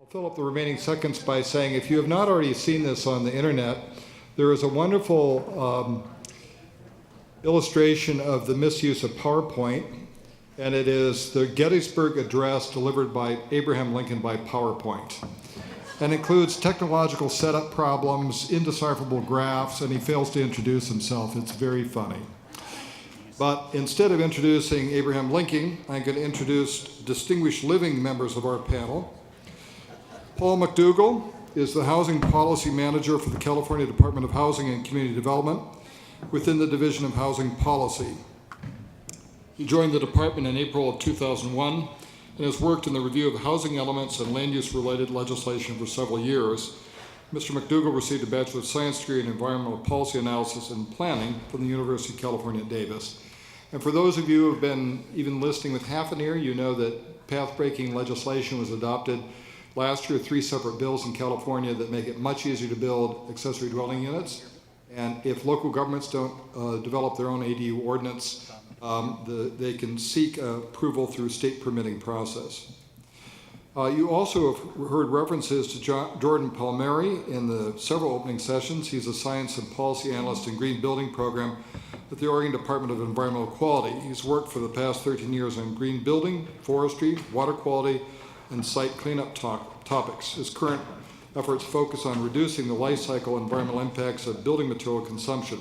I'll fill up the remaining seconds by saying if you have not already seen this on the internet, there is a wonderful illustration of the misuse of PowerPoint, and it is the Gettysburg Address delivered by Abraham Lincoln by PowerPoint, and includes technological setup problems, indecipherable graphs, and he fails to introduce himself. It's very funny. But instead of introducing Abraham Lincoln, I'm going to introduce distinguished living members of our panel. Paul McDougall is the Housing Policy Manager for the California Department of Housing and Community Development within the Division of Housing Policy. He joined the department in April of 2001 and has worked in the review of housing elements and land use related legislation for several years. Mr. McDougall received a Bachelor of Science degree in Environmental Policy Analysis and Planning from the University of California at Davis. And for those of you who have been even listening with half an ear, you know that path-breaking legislation was adopted last year, 3 separate bills in California that make it much easier to build accessory dwelling units. And if local governments don't develop their own ADU ordinance, they can seek approval through state permitting process. You also have heard references to Jordan Palmieri in the several opening sessions. He's a science and policy analyst in green building program at the Oregon Department of Environmental Quality. He's worked for the past 13 years on green building, forestry, water quality, and site cleanup topics. His current efforts focus on reducing the life cycle environmental impacts of building material consumption.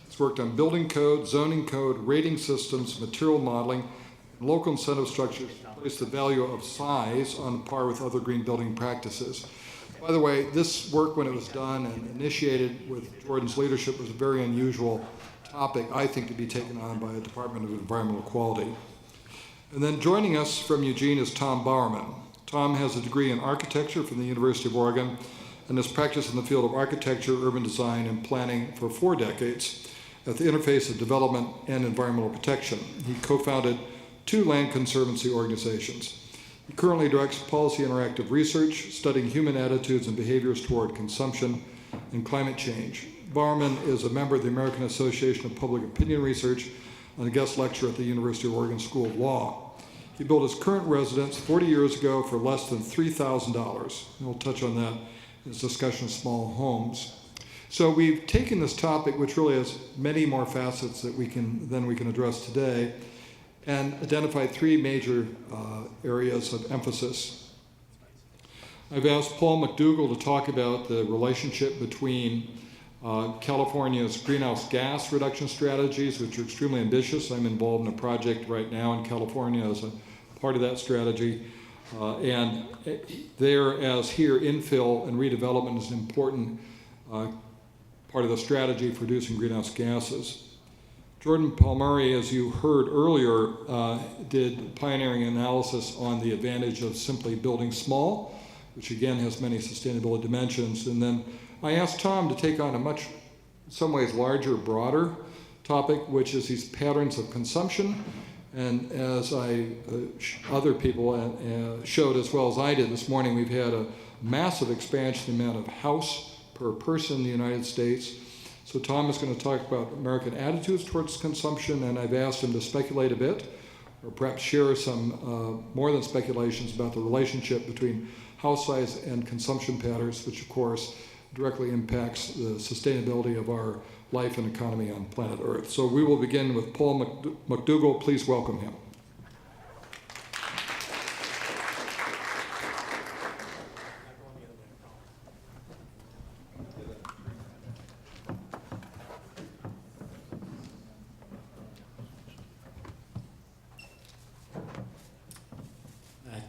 He's worked on building code, zoning code, rating systems, material modeling, and local incentive structures to place the value of size on par with other green building practices. By the way, this work, when it was done and initiated with Jordan's leadership, was a very unusual topic, I think, to be taken on by a Department of Environmental Quality. And then joining us from Eugene is Tom Bowerman. Tom has a degree in architecture from the University of Oregon and has practiced in the field of architecture, urban design, and planning for 4 decades at the interface of development and environmental protection. He co-founded 2 land conservancy organizations. He currently directs policy interactive research, studying human attitudes and behaviors toward consumption and climate change. Bowerman is a member of the American Association of Public Opinion Research and a guest lecturer at the University of Oregon School of Law. He built his current residence 40 years ago for less than $3,000. And we'll touch on that in his discussion of small homes. So we've taken this topic, which really has many more facets than we can address today, and identified 3 major areas of emphasis. I've asked Paul McDougall to talk about the relationship between California's greenhouse gas reduction strategies, which are extremely ambitious. I'm involved in a project right now in California as a part of that strategy. And there, as here, infill and redevelopment is an important part of the strategy for reducing greenhouse gases. Jordan Palmieri, as you heard earlier, did pioneering analysis on the advantage of simply building small, which again has many sustainability dimensions. And then I asked Tom to take on a much, in some ways, larger, broader topic, which is these patterns of consumption. And as other people showed as well as I did this morning, we've had a massive expansion in the amount of house per person in the United States. So Tom is going to talk about American attitudes towards consumption, and I've asked him to speculate a bit, or perhaps share some more than speculations about the relationship between house size and consumption patterns, which of course directly impacts the sustainability of our life and economy on planet Earth. So we will begin with Paul McDougall. Please welcome him.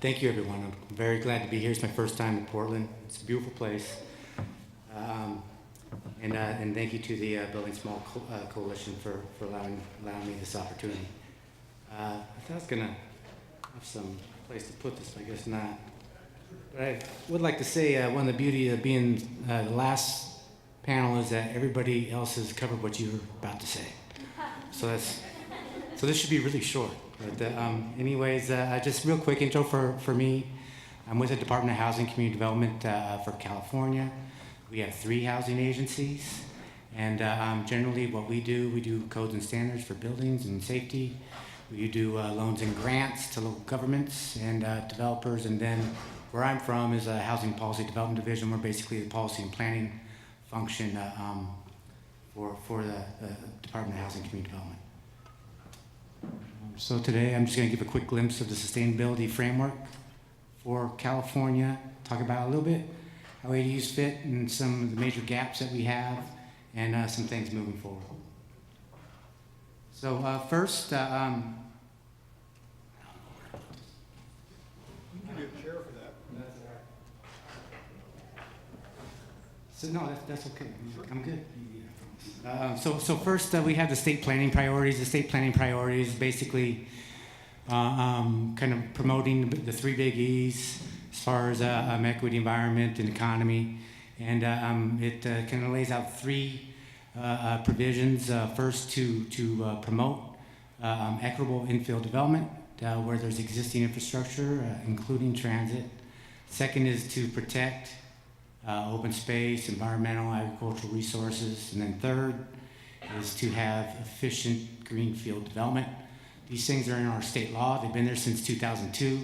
Thank you, everyone. I'm very glad to be here. It's my first time in Portland. It's a beautiful place. And thank you to the Building Small Coalition for allowing me this opportunity. I thought I was going to have some place to put this, but I guess not. But I would like to say one of the beauty of being the last panel is that everybody else has covered what you were about to say. So this should be really short. But anyways, just real quick intro for me. I'm with the Department of Housing and Community Development for California. We have 3 housing agencies, and generally what we do codes and standards for buildings and safety. We do loans and grants to local governments and developers, and then where I'm from is a Housing Policy Development Division. We're basically the policy and planning function for the Department of Housing and Community Development. So today I'm just going to give a quick glimpse of the sustainability framework for California, talk about a little bit how ADUs fit and some of the major gaps that we have, and some things moving forward. So first, You can be a chair for that. so no, that's okay. I'm good. So first, we have the state planning priorities. The state planning priorities basically kind of promoting the 3 big E's as far as equity, environment, and economy. And it kind of lays out 3 provisions. First, to promote equitable infill development where there's existing infrastructure, including transit. Second is to protect open space, environmental, agricultural resources. And then third is to have efficient greenfield development. These things are in our state law. They've been there since 2002.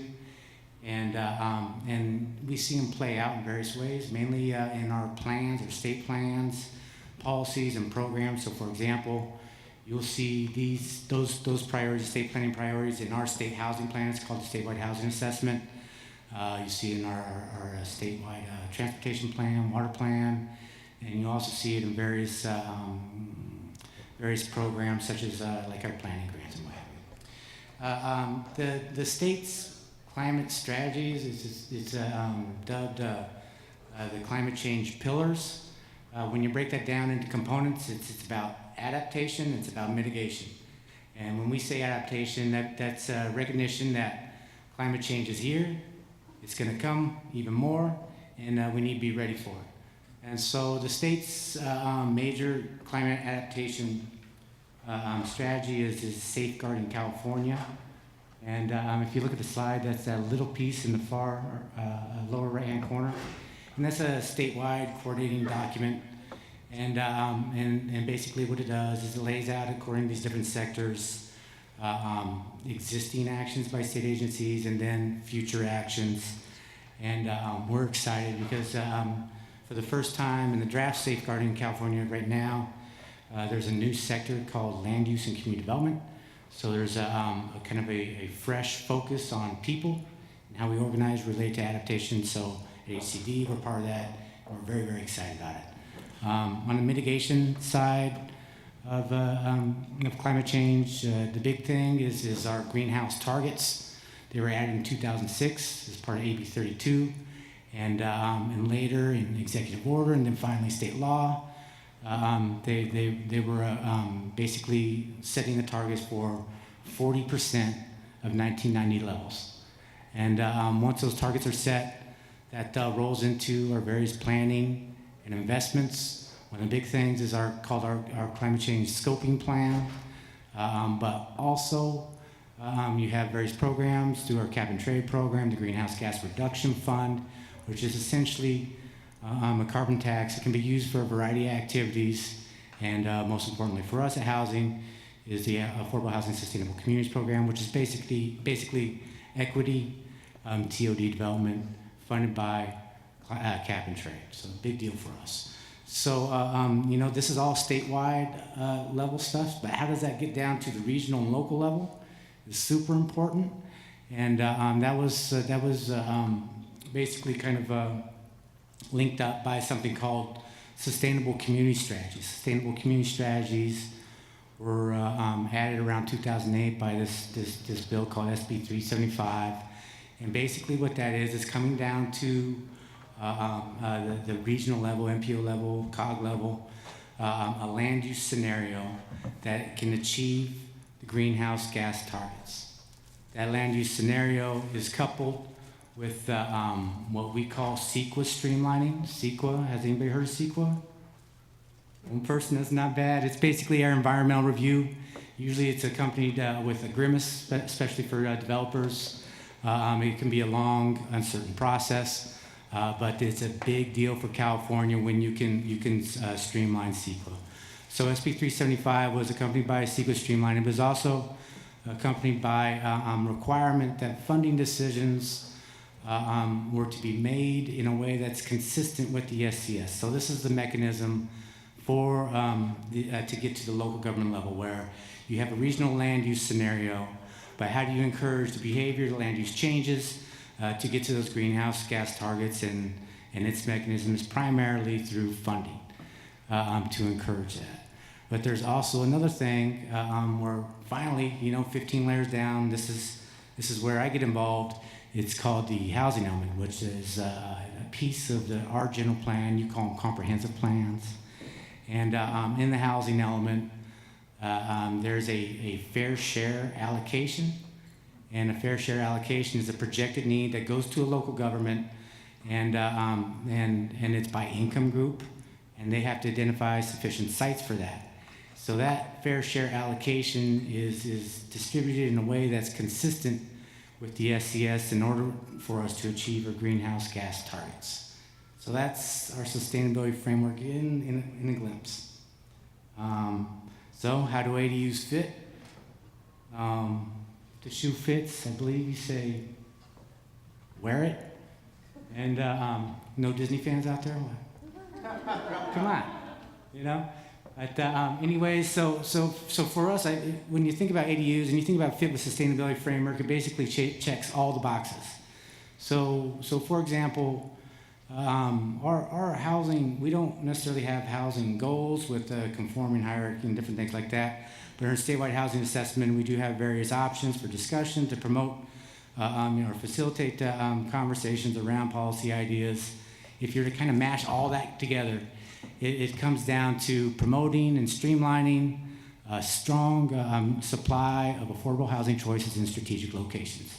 And we see them play out in various ways, mainly in our plans, our state plans, policies, and programs. So for example, you'll see those priorities, state planning priorities, in our state housing plan. It's called the statewide housing assessment. You see it in our statewide transportation plan, water plan, and you also see it in various programs such as like our planning grants and what have you. The state's climate strategies is dubbed the climate change pillars. When you break that down into components, it's about adaptation, it's about mitigation. And when we say adaptation, that's recognition that climate change is here, it's going to come even more, and we need to be ready for it. And so the state's major climate adaptation strategy is Safeguarding California. And if you look at the slide, that's that little piece in the far lower right-hand corner. And that's a statewide coordinating document. And basically what it does is it lays out, according to these different sectors, existing actions by state agencies and then future actions. And we're excited because for the first time in the draft Safeguarding California right now, there's a new sector called Land Use and Community Development. So there's a kind of a fresh focus on people and how we organize, relate to adaptation. So at HCD, we're part of that. And we're very, very excited about it. On the mitigation side of climate change, the big thing is our greenhouse targets. They were added in 2006 as part of AB 32, and later in executive order, and then finally state law. They were basically setting the targets for 40% of 1990 levels. And once those targets are set, that rolls into our various planning and investments. One of the big things is called our climate change scoping plan. But also you have various programs through our cap and trade program, the Greenhouse Gas Reduction Fund, which is essentially a carbon tax that can be used for a variety of activities, and most importantly for us at housing is the Affordable Housing Sustainable Communities Program, which is basically equity TOD development funded by cap and trade. So a big deal for us. So this is all statewide level stuff, but how does that get down to the regional and local level? It's super important, and that was basically kind of linked up by something called sustainable community strategies. Sustainable community strategies were added around 2008 by this bill called SB 375, and basically what that is coming down to the regional level, MPO level, COG level, a land use scenario that can achieve the greenhouse gas targets. That land use scenario is coupled with what we call CEQA streamlining. CEQA, has anybody heard of CEQA? One person, that's not bad. It's basically our environmental review. Usually it's accompanied with a grimace, especially for developers. It can be a long, uncertain process, but it's a big deal for California when you can streamline CEQA. So SB 375 was accompanied by CEQA streamlining. It was also accompanied by requirement that funding decisions were to be made in a way that's consistent with the SCS. So this is the mechanism for to get to the local government level, where you have a regional land use scenario, but how do you encourage the behavior, the land use changes to get to those greenhouse gas targets, and its mechanism is primarily through funding to encourage that. But there's also another thing where finally, 15 layers down, this is where I get involved. It's called the housing element, which is a piece of our general plan. You call them comprehensive plans. And in the housing element, there's a fair share allocation. And a fair share allocation is a projected need that goes to a local government, and it's by income group, and they have to identify sufficient sites for that. So that fair share allocation is distributed in a way that's consistent with the SCS in order for us to achieve our greenhouse gas targets. So that's our sustainability framework in a glimpse. So how do ADUs fit? The shoe fits, I believe you say, wear it. And no Disney fans out there? Come on, But anyways, so for us, when you think about ADUs and you think about fit with sustainability framework, it basically checks all the boxes. So for example, our housing, we don't necessarily have housing goals with conforming hierarchy and different things like that. But in our statewide housing assessment, we do have various options for discussion to promote or facilitate conversations around policy ideas. If you're to kind of mash all that together, it comes down to promoting and streamlining a strong supply of affordable housing choices in strategic locations.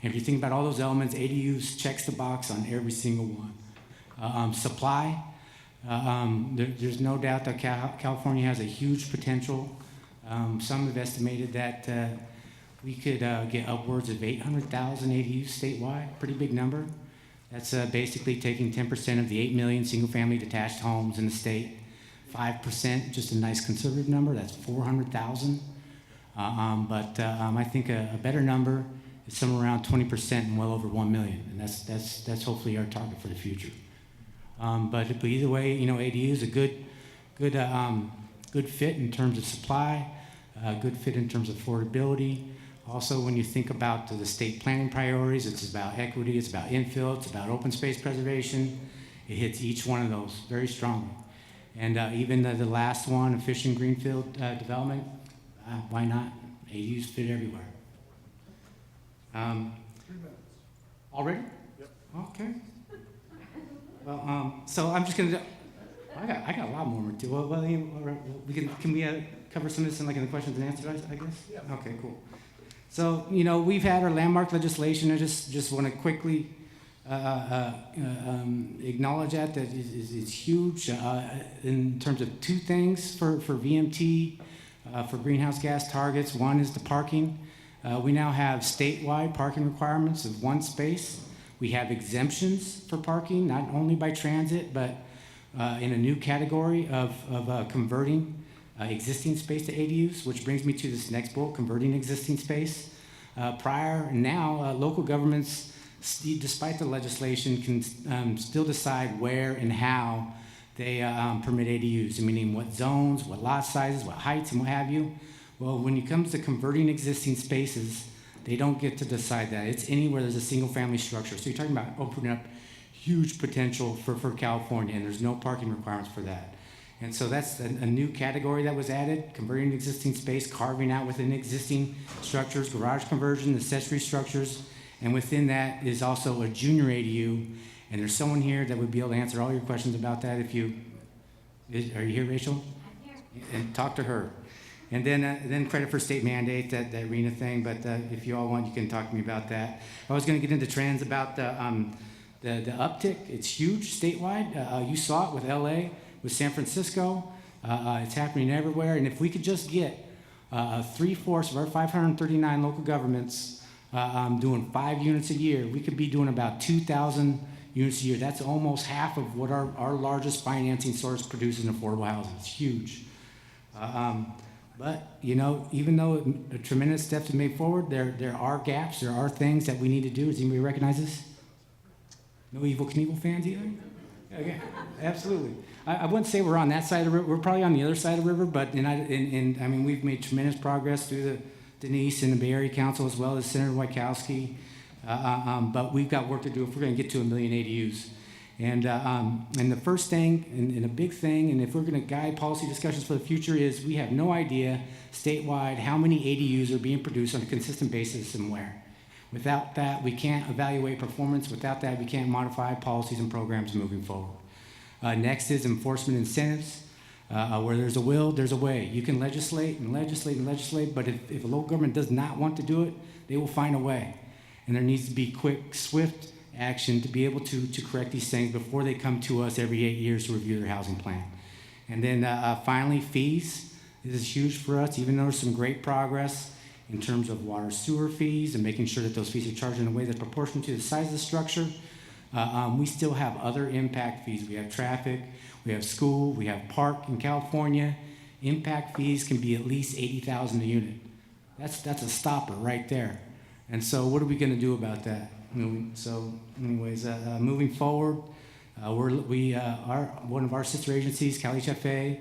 And if you think about all those elements, ADUs checks the box on every single one. Supply, there's no doubt that California has a huge potential. Some have estimated that we could get upwards of 800,000 ADUs statewide, pretty big number. That's basically taking 10% of the 8 million single-family detached homes in the state. 5%, just a nice conservative number, that's 400,000. But I think a better number is somewhere around 20% and well over 1 million, and that's hopefully our target for the future. But either way, ADU is a good fit in terms of supply, good fit in terms of affordability. Also, when you think about the state planning priorities, it's about equity, it's about infill, it's about open space preservation. It hits each one of those very strongly. And even the last one, efficient greenfield development, why not? ADUs fit everywhere. 3 minutes. Already? Yep. Okay. Well, so I'm just gonna. I got a lot more to. Well, can we cover some of this in the questions and answers? I guess. Yeah. Okay. Cool. So we've had our landmark legislation. I just want to quickly acknowledge that is huge in terms of two things for VMT, for greenhouse gas targets. One is the parking. We now have statewide parking requirements of 1 space. We have exemptions for parking, not only by transit, but in a new category of converting existing space to ADUs, which brings me to this next bullet, converting existing space. Local governments, despite the legislation, can still decide where and how they permit ADUs, meaning what zones, what lot sizes, what heights, and what have you. Well, when it comes to converting existing spaces, they don't get to decide that. It's anywhere there's a single-family structure. So you're talking about opening up huge potential for California, and there's no parking requirements for that. And so that's a new category that was added, converting existing space, carving out within existing structures, garage conversion, accessory structures, and within that is also a junior ADU. And there's someone here that would be able to answer all your questions about that are you here, Rachel? I'm here. And talk to her. And then credit for state mandate, that RENA thing, but if you all want, you can talk to me about that. I was gonna get into trends about the uptick. It's huge statewide. You saw it with LA, with San Francisco. It's happening everywhere. And if we could just get 3/4 of our 539 local governments doing 5 units a year, we could be doing about 2,000 units a year. That's almost half of what our largest financing source produces in affordable housing. It's huge. But, even though tremendous steps have been made forward, there are gaps, there are things that we need to do. Does anybody recognize this? No Evel Knievel fans either? Okay, absolutely. I wouldn't say we're on that side of the river. We're probably on the other side of the river, but I mean, we've made tremendous progress through the Denise and the Bay Area Council as well as Senator Wachowski. But we've got work to do if we're going to get to 1 million ADUs. And the first thing, and a big thing, and if we're going to guide policy discussions for the future, is we have no idea statewide how many ADUs are being produced on a consistent basis and where. Without that, we can't evaluate performance. Without that, we can't modify policies and programs moving forward. Next is enforcement incentives. Where there's a will, there's a way. You can legislate and legislate and legislate, but if a local government does not want to do it, they will find a way. And there needs to be quick, swift action to be able to correct these things before they come to us every 8 years to review their housing plan. And then finally, fees. This is huge for us, even though there's some great progress in terms of water sewer fees and making sure that those fees are charged in a way that's proportional to the size of the structure. We still have other impact fees. We have traffic, we have school, we have park in California. Impact fees can be at least $80,000 a unit. That's a stopper right there. And so what are we going to do about that? So anyways, moving forward, one of our sister agencies, Cali HFA,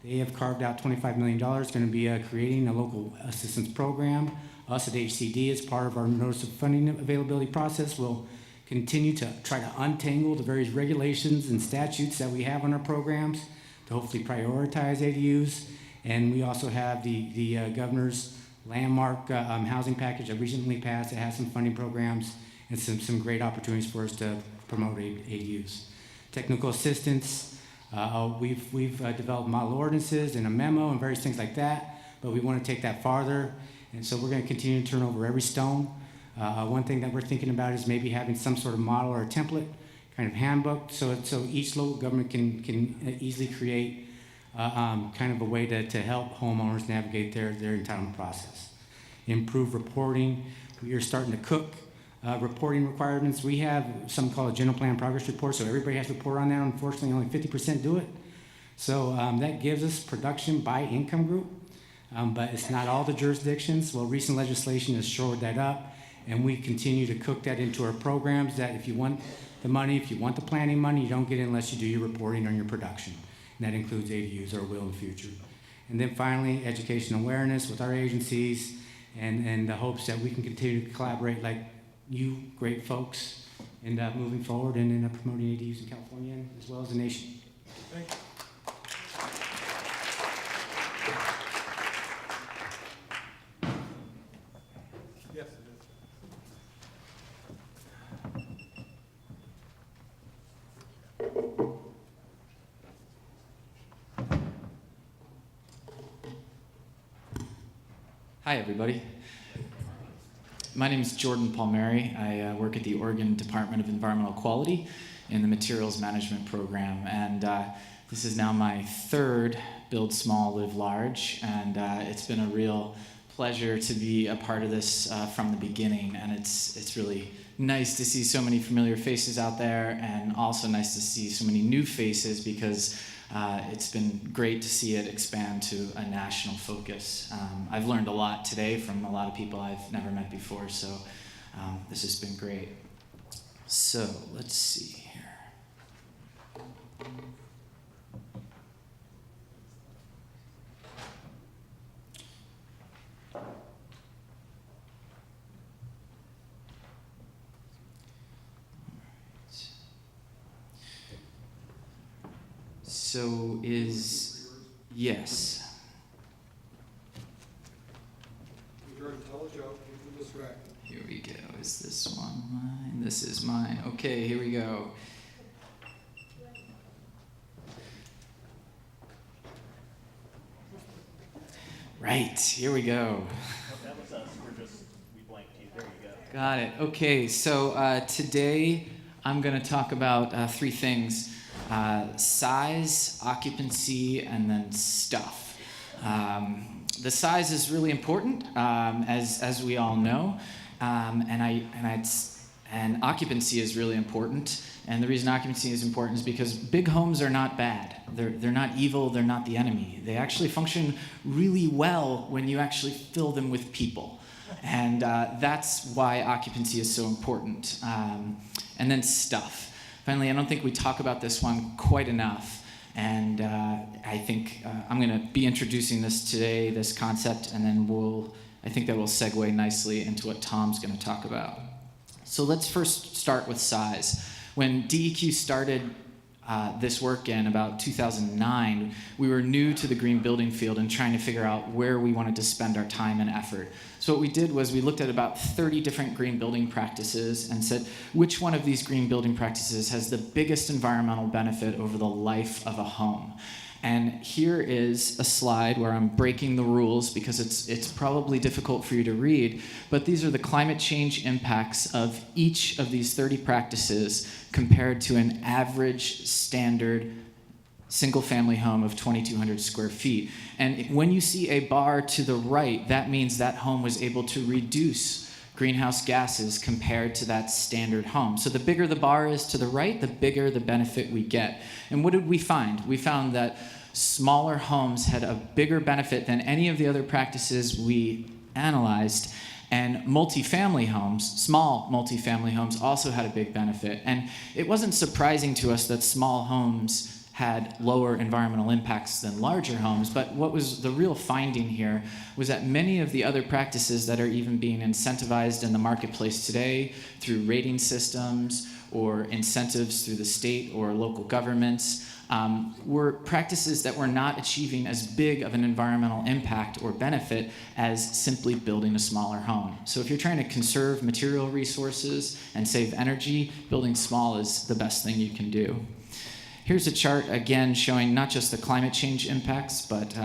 they have carved out $25 million, going to be creating a local assistance program. Us at HCD, as part of our notice of funding availability process, will continue to try to untangle the various regulations and statutes that we have on our programs to hopefully prioritize ADUs. And we also have the governor's landmark housing package that recently passed. It has some funding programs and some great opportunities for us to promote ADUs. Technical assistance. We've developed model ordinances and a memo and various things like that, but we want to take that farther, and so we're going to continue to turn over every stone. One thing that we're thinking about is maybe having some sort of model or a template, kind of handbook, so each local government can easily create kind of a way to help homeowners navigate their entitlement process. Improve reporting. We are starting to cook reporting requirements. We have something called a general plan progress report, so everybody has to report on that. Unfortunately, only 50% do it. So that gives us production by income group, but it's not all the jurisdictions. Well, recent legislation has shored that up, and we continue to cook that into our programs, that if you want the money, if you want the planning money, you don't get it unless you do your reporting on your production. And that includes ADUs or will in the future. And then finally, education awareness with our agencies, and the hopes that we can continue to collaborate like you great folks and moving forward and in promoting ADUs in California as well as the nation. Thank you. Yes, it is. Hi, everybody. My name is Jordan Palmieri. I work at the Oregon Department of Environmental Quality in the Materials Management Program, and this is now my third Build Small, Live Large, and it's been a real pleasure to be a part of this from the beginning, and it's really nice to see so many familiar faces out there, and also nice to see so many new faces, because it's been great to see it expand to a national focus. I've learned a lot today from a lot of people I've never met before, so this has been great. So let's see here. So yes. Tell a joke, keep them distracted. Here we go. Is this one mine? This is mine. Okay, here we go. Right, here we go. That was us. We blanked you. There you go. Got it. Okay, so today I'm going to talk about three things. Size, occupancy, and then stuff. The size is really important, as we all know, and occupancy is really important. And the reason occupancy is important is because big homes are not bad. They're not evil. They're not the enemy. They actually function really well when you actually fill them with people, and that's why occupancy is so important. And then stuff. Finally, I don't think we talk about this one quite enough, and I think I'm going to be introducing this today, this concept, and then I think that will segue nicely into what Tom's going to talk about. So let's first start with size. When DEQ started this work in about 2009, we were new to the green building field and trying to figure out where we wanted to spend our time and effort. So what we did was we looked at about 30 different green building practices and said, which one of these green building practices has the biggest environmental benefit over the life of a home? And here is a slide where I'm breaking the rules because it's probably difficult for you to read, but these are the climate change impacts of each of these 30 practices compared to an average standard single-family home of 2,200 square feet. And when you see a bar to the right, that means that home was able to reduce greenhouse gases compared to that standard home. So the bigger the bar is to the right, the bigger the benefit we get. And what did we find? We found that smaller homes had a bigger benefit than any of the other practices we analyzed. And multifamily homes, small multifamily homes, also had a big benefit. And it wasn't surprising to us that small homes had lower environmental impacts than larger homes, but what was the real finding here was that many of the other practices that are even being incentivized in the marketplace today through rating systems or incentives through the state or local governments were practices that were not achieving as big of an environmental impact or benefit as simply building a smaller home. So if you're trying to conserve material resources and save energy, building small is the best thing you can do. Here's a chart, again, showing not just the climate change impacts, but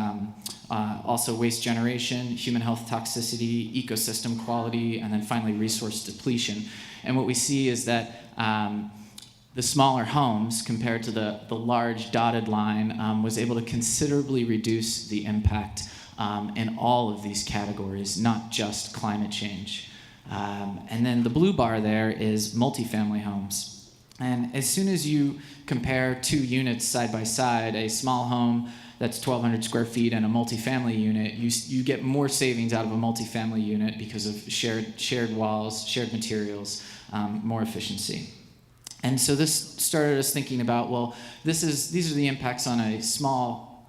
also waste generation, human health toxicity, ecosystem quality, and then finally resource depletion. And what we see is that the smaller homes, compared to the large dotted line, was able to considerably reduce the impact in all of these categories, not just climate change. And then the blue bar there is multifamily homes. And as soon as you compare two units side by side, a small home that's 1,200 square feet and a multifamily unit, you get more savings out of a multifamily unit because of shared walls, shared materials, more efficiency. And so this started us thinking about, well, these are the impacts on a small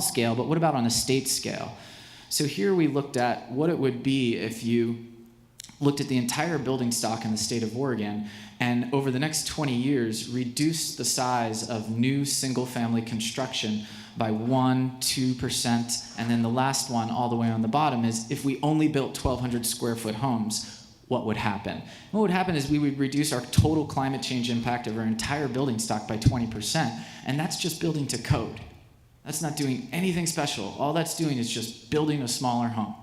scale, but what about on a state scale? So here we looked at what it would be if you looked at the entire building stock in the state of Oregon and over the next 20 years reduced the size of new single-family construction by 1-2%, and then the last one all the way on the bottom is if we only built 1,200 square foot homes, what would happen? What would happen is we would reduce our total climate change impact of our entire building stock by 20%, and that's just building to code. That's not doing anything special. All that's doing is just building a smaller home.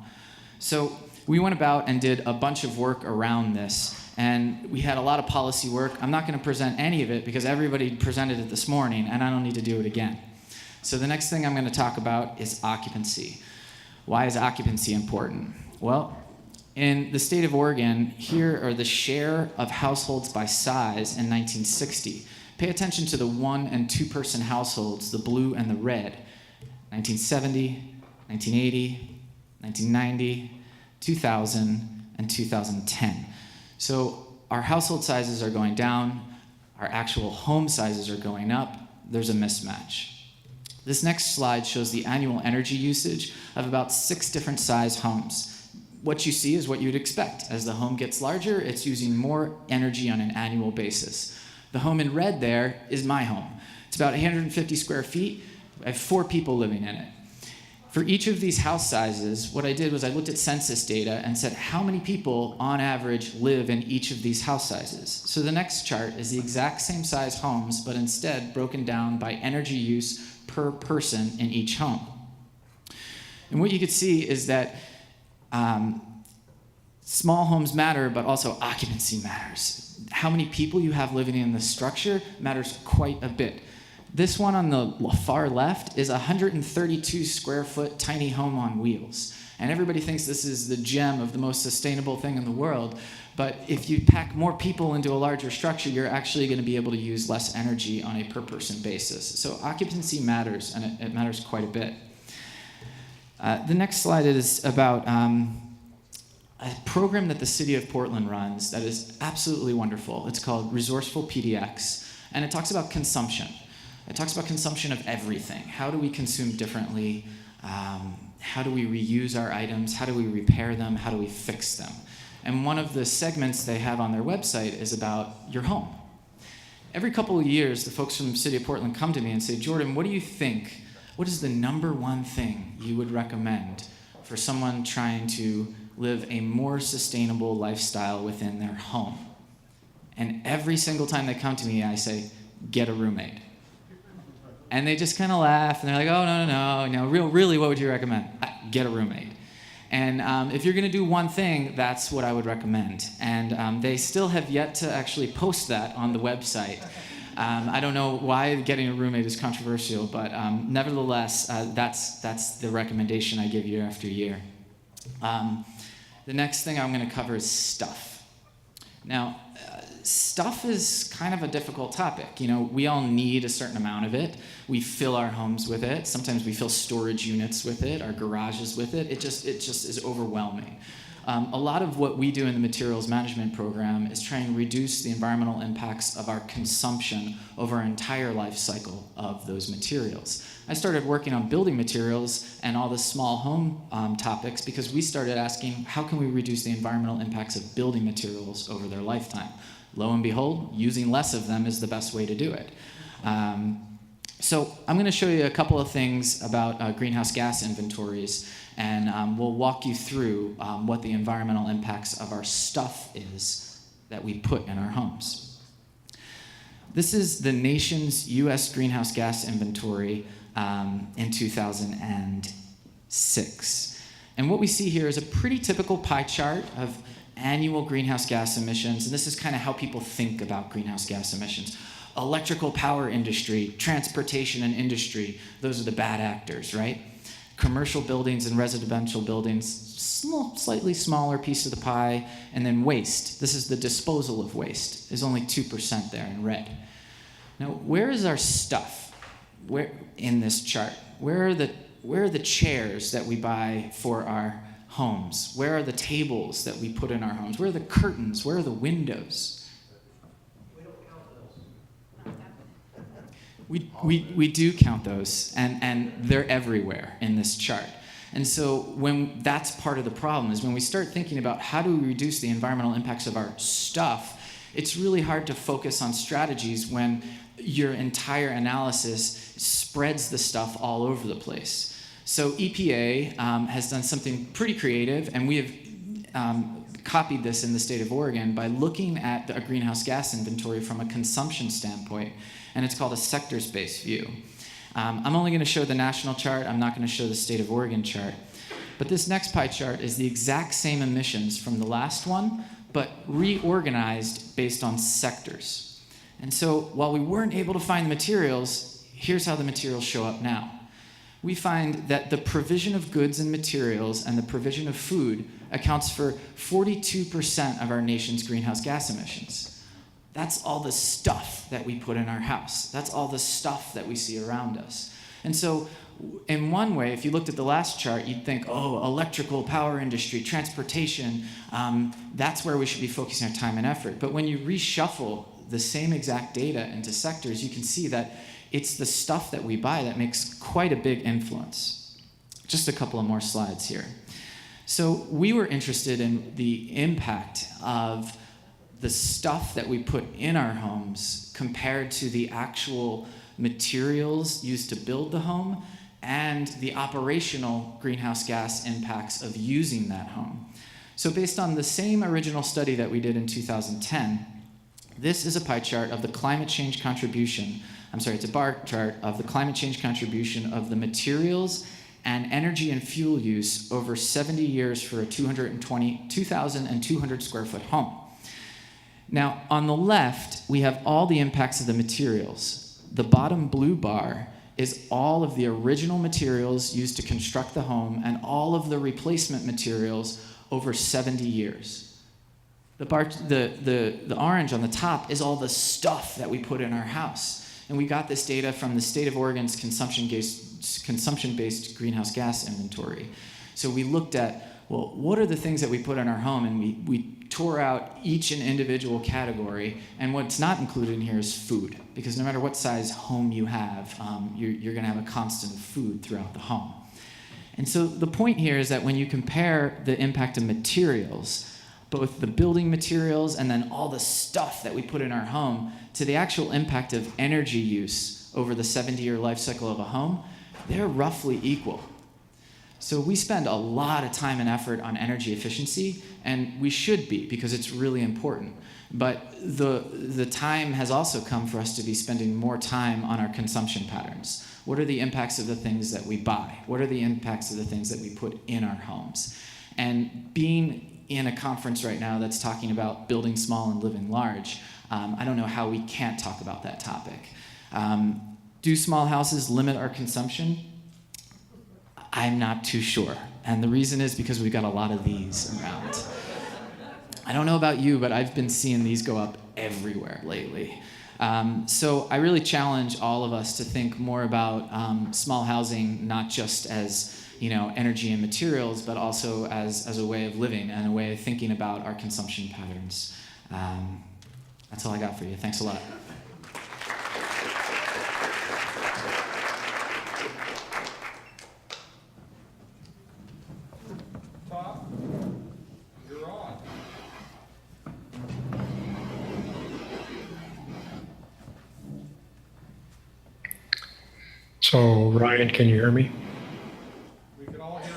So we went about and did a bunch of work around this, and we had a lot of policy work. I'm not going to present any of it because everybody presented it this morning, and I don't need to do it again. So the next thing I'm going to talk about is occupancy. Why is occupancy important? Well, in the state of Oregon, here are the share of households by size in 1960. Pay attention to the 1- and 2-person households, the blue and the red. 1970, 1980, 1990, 2000, and 2010. So our household sizes are going down, our actual home sizes are going up, there's a mismatch. This next slide shows the annual energy usage of about 6 different size homes. What you see is what you'd expect. As the home gets larger, it's using more energy on an annual basis. The home in red there is my home. It's about 850 square feet. I have 4 people living in it. For each of these house sizes, what I did was I looked at census data and said, how many people on average live in each of these house sizes? So the next chart is the exact same size homes, but instead broken down by energy use per person in each home. And what you could see is that small homes matter, but also occupancy matters. How many people you have living in the structure matters quite a bit. This one on the far left is a 132 square foot tiny home on wheels. And everybody thinks this is the gem of the most sustainable thing in the world. But if you pack more people into a larger structure, you're actually going to be able to use less energy on a per person basis. So occupancy matters, and it matters quite a bit. The next slide is about a program that the city of Portland runs that is absolutely wonderful. It's called Resourceful PDX, and it talks about consumption. It talks about consumption of everything. How do we consume differently? How do we reuse our items? How do we repair them? How do we fix them? And one of the segments they have on their website is about your home. Every couple of years, the folks from the city of Portland come to me and say, Jordan, what do you think? What is the number one thing you would recommend for someone trying to live a more sustainable lifestyle within their home? And every single time they come to me, I say, get a roommate. And they just kind of laugh, and they're like, oh, no, really, what would you recommend? Get a roommate. And if you're going to do one thing, that's what I would recommend. And they still have yet to actually post that on the website. I don't know why getting a roommate is controversial, but nevertheless, that's the recommendation I give year after year. The next thing I'm going to cover is stuff. Now, stuff is kind of a difficult topic. You know, we all need a certain amount of it. We fill our homes with it. Sometimes we fill storage units with it, our garages with it. It just is overwhelming. A lot of what we do in the materials management program is try and reduce the environmental impacts of our consumption over our entire life cycle of those materials. I started working on building materials and all the small home topics because we started asking, how can we reduce the environmental impacts of building materials over their lifetime? Lo and behold, using less of them is the best way to do it. So I'm going to show you a couple of things about greenhouse gas inventories, and we'll walk you through what the environmental impacts of our stuff is that we put in our homes. This is the nation's U.S. greenhouse gas inventory in 2006. And what we see here is a pretty typical pie chart of annual greenhouse gas emissions, and this is kind of how people think about greenhouse gas emissions. Electrical power industry, transportation and industry, those are the bad actors, right? Commercial buildings and residential buildings, slightly smaller piece of the pie, and then waste. This is the disposal of waste. There's only 2% there in red. Now, where is our stuff? Where in this chart? Where are the chairs that we buy for our homes? Where are the tables that we put in our homes? Where are the curtains? Where are the windows? We do count those, and they're everywhere in this chart. And so when that's part of the problem is when we start thinking about how do we reduce the environmental impacts of our stuff, it's really hard to focus on strategies when your entire analysis spreads the stuff all over the place. So EPA has done something pretty creative, and we have copied this in the state of Oregon by looking at a greenhouse gas inventory from a consumption standpoint, and it's called a sectors-based view. I'm only going to show the national chart. I'm not going to show the state of Oregon chart. But this next pie chart is the exact same emissions from the last one, but reorganized based on sectors. And so while we weren't able to find the materials, here's how the materials show up now. We find that the provision of goods and materials and the provision of food accounts for 42% of our nation's greenhouse gas emissions. That's all the stuff that we put in our house. That's all the stuff that we see around us. And so in one way, if you looked at the last chart, you'd think, oh, electrical power industry, transportation, that's where we should be focusing our time and effort. But when you reshuffle the same exact data into sectors, you can see that it's the stuff that we buy that makes quite a big influence. Just a couple of more slides here. So we were interested in the impact of the stuff that we put in our homes compared to the actual materials used to build the home and the operational greenhouse gas impacts of using that home. So based on the same original study that we did in 2010, this is a pie chart of the climate change contribution. It's a bar chart of the climate change contribution of the materials and energy and fuel use over 70 years for a 2,200 square foot home. Now, on the left, we have all the impacts of the materials. The bottom blue bar is all of the original materials used to construct the home and all of the replacement materials over 70 years. The orange on the top is all the stuff that we put in our house. And we got this data from the state of Oregon's consumption-based greenhouse gas inventory. So we looked at well, what are the things that we put in our home? And we tore out each an individual category, and what's not included in here is food, because no matter what size home you have, you're going to have a constant of food throughout the home. And so the point here is that when you compare the impact of materials, both the building materials and then all the stuff that we put in our home, to the actual impact of energy use over the 70-year life cycle of a home, they're roughly equal. So we spend a lot of time and effort on energy efficiency, and we should be, because it's really important. But the time has also come for us to be spending more time on our consumption patterns. What are the impacts of the things that we buy? What are the impacts of the things that we put in our homes? And being in a conference right now that's talking about building small and living large, I don't know how we can't talk about that topic. Do small houses limit our consumption? I'm not too sure. And the reason is because we've got a lot of these around. I don't know about you, but I've been seeing these go up everywhere lately. So I really challenge all of us to think more about small housing, not just as energy and materials, but also as a way of living and a way of thinking about our consumption patterns. That's all I got for you. Thanks a lot. Tom, you're on. So, Ryan, can you hear me? We can all hear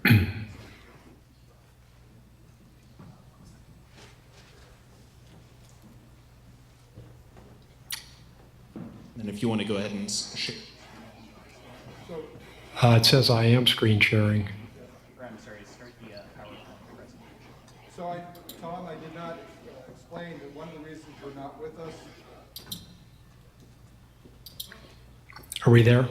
you. And if you want to go ahead and share. It says I am screen sharing. Or I'm sorry, start the PowerPoint presentation. So Tom, I did not explain that one of the reasons you're not with us. Are we there?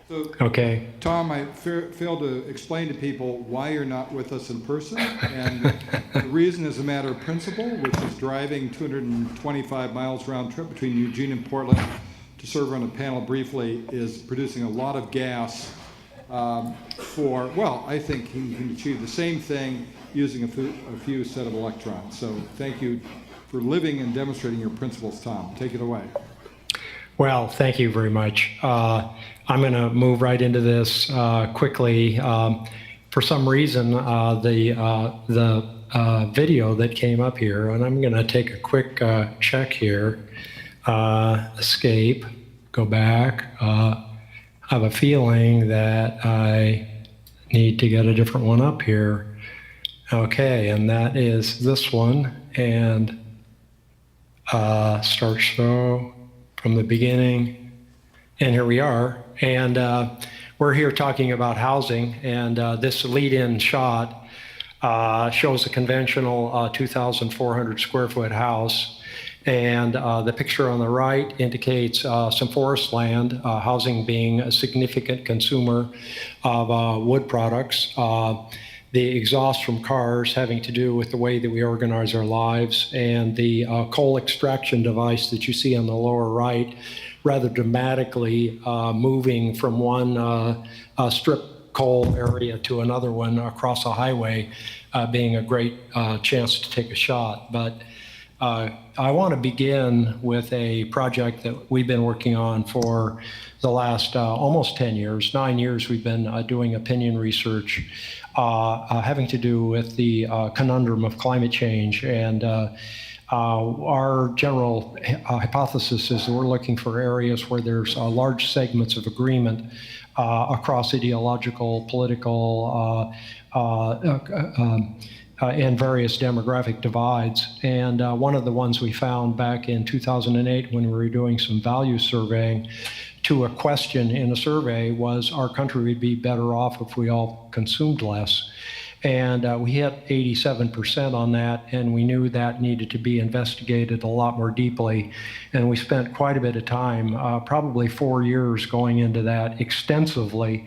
So, Okay. Tom, I failed to explain to people why you're not with us in person, and the reason is a matter of principle, which is driving 225 miles round trip between Eugene and Portland to serve on a panel briefly is producing a lot of gas I think you can achieve the same thing using a few set of electrons. So thank you for living and demonstrating your principles, Tom. Take it away. Well, thank you very much. I'm going to move right into this quickly. For some reason, the video that came up here, and I'm going to take a quick check here. Escape, go back. I have a feeling that I need to get a different one up here. Okay, and that is this one. And start show from the beginning. And here we are. And we're here talking about housing. And this lead-in shot shows a conventional 2,400 square foot house. And the picture on the right indicates some forest land, housing being a significant consumer of wood products. The exhaust from cars having to do with the way that we organize our lives, and the coal extraction device that you see on the lower right, rather dramatically moving from one strip coal area to another one across a highway, being a great chance to take a shot. But I want to begin with a project that we've been working on for the last almost 10 years. 9 years we've been doing opinion research having to do with the conundrum of climate change. And our general hypothesis is that we're looking for areas where there's large segments of agreement across ideological, political, and various demographic divides. And one of the ones we found back in 2008 when we were doing some value surveying, to a question in a survey was, our country would be better off if we all consumed less. And we hit 87% on that, and we knew that needed to be investigated a lot more deeply. And we spent quite a bit of time, probably 4 years, going into that extensively.